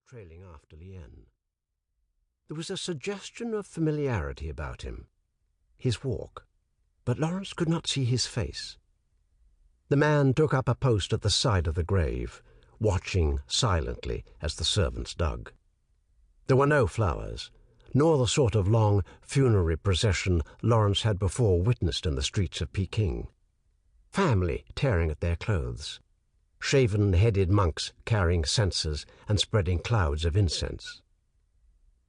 trailing after Lien. There was a suggestion of familiarity about him, his walk, but Lawrence could not see his face. The man took up a post at the side of the grave, watching silently as the servants dug. There were no flowers, nor the sort of long funerary procession Lawrence had before witnessed in the streets of Peking. Family tearing at their clothes, shaven-headed monks carrying censers and spreading clouds of incense.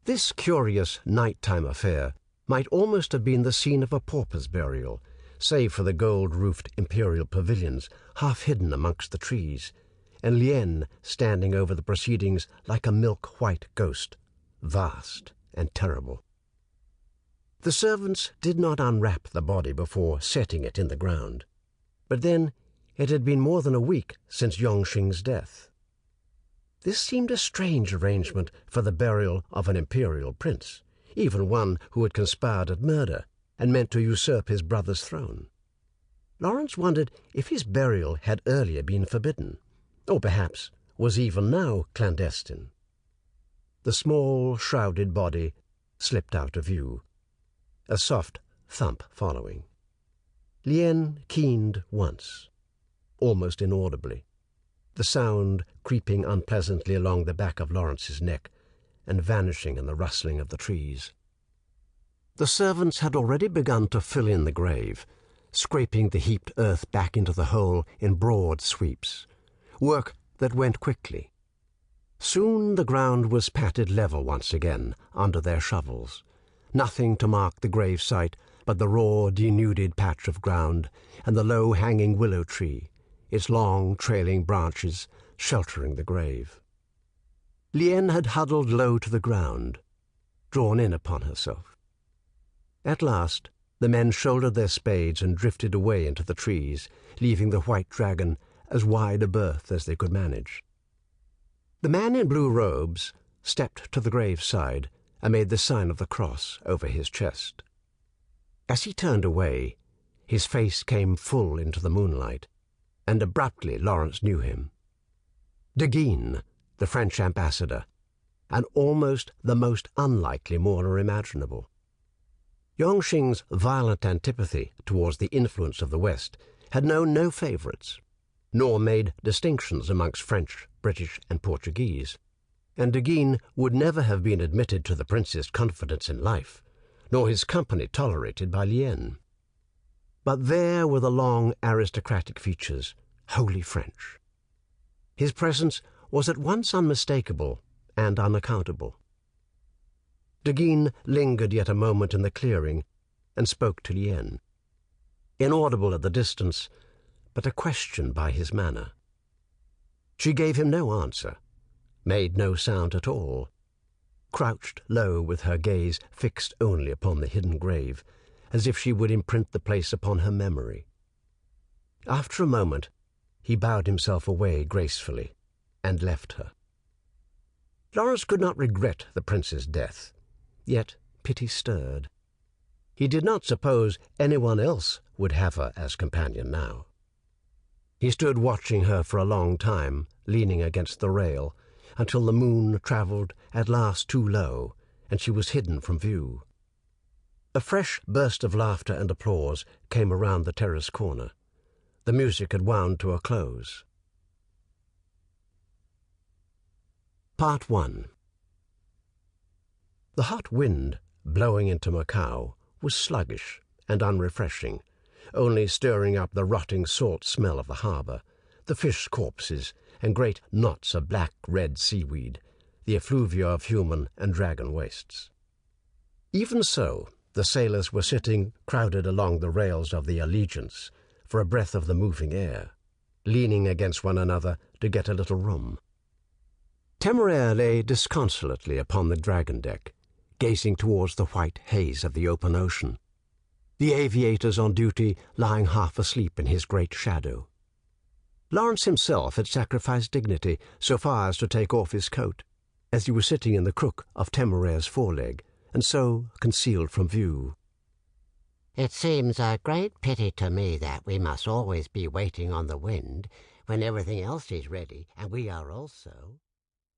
This curious nighttime affair might almost have been the scene of a pauper's burial, save for the gold-roofed imperial pavilions half hidden amongst the trees, and Lien standing over the proceedings like a milk-white ghost, vast and terrible. The servants did not unwrap the body before setting it in the ground, but then it had been more than a week since Yongxing's death. This seemed a strange arrangement for the burial of an imperial prince, even one who had conspired at murder and meant to usurp his brother's throne. Lawrence wondered if his burial had earlier been forbidden, or perhaps was even now clandestine. The small, shrouded body slipped out of view, a soft thump following. Lien keened once, almost inaudibly, the sound creeping unpleasantly along the back of Lawrence's neck and vanishing in the rustling of the trees. The servants had already begun to fill in the grave, scraping the heaped earth back into the hole in broad sweeps, work that went quickly. Soon the ground was patted level once again under their shovels, nothing to mark the grave site but the raw, denuded patch of ground and the low-hanging willow tree, its long, trailing branches sheltering the grave. Lien had huddled low to the ground, drawn in upon herself. At last, the men shouldered their spades and drifted away into the trees, leaving the white dragon as wide a berth as they could manage. The man in blue robes stepped to the graveside and made the sign of the cross over his chest. As he turned away, his face came full into the moonlight, and abruptly Lawrence knew him. Deguine, the French ambassador, and almost the most unlikely mourner imaginable. Yongxing's violent antipathy towards the influence of the West had known no favourites, nor made distinctions amongst French, British, and Portuguese, and Deguine would never have been admitted to the prince's confidence in life, nor his company tolerated by Lien. But there were the long aristocratic features, wholly French. His presence was at once unmistakable and unaccountable. Deguine lingered yet a moment in the clearing and spoke to Lien, inaudible at the distance, but a question by his manner. She gave him no answer, made no sound at all, crouched low with her gaze fixed only upon the hidden grave, as if she would imprint the place upon her memory. After a moment, he bowed himself away gracefully and left her. Lawrence could not regret the prince's death, yet pity stirred. He did not suppose anyone else would have her as companion now. He stood watching her for a long time, leaning against the rail, until the moon travelled at last too low, and she was hidden from view. A fresh burst of laughter and applause came around the terrace corner. The music had wound to a close. Part 1. The hot wind blowing into Macau was sluggish and unrefreshing, only stirring up the rotting salt smell of the harbour, the fish corpses, and great knots of black-red seaweed, the effluvia of human and dragon wastes. Even so, the sailors were sitting crowded along the rails of the Allegiance for a breath of the moving air, leaning against one another to get a little room. Temeraire lay disconsolately upon the dragon deck, gazing towards the white haze of the open ocean, the aviators on duty lying half asleep in his great shadow. Lawrence himself had sacrificed dignity so far as to take off his coat, as he was sitting in the crook of Temeraire's foreleg, and so concealed from view. "It seems a great pity to me that we must always be waiting on the wind when everything else is ready, and we are also,"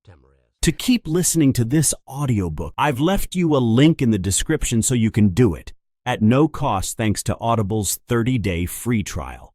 Temeraire To keep listening to this audiobook, I've left you a link in the description so you can do it at no cost thanks to Audible's 30-day free trial.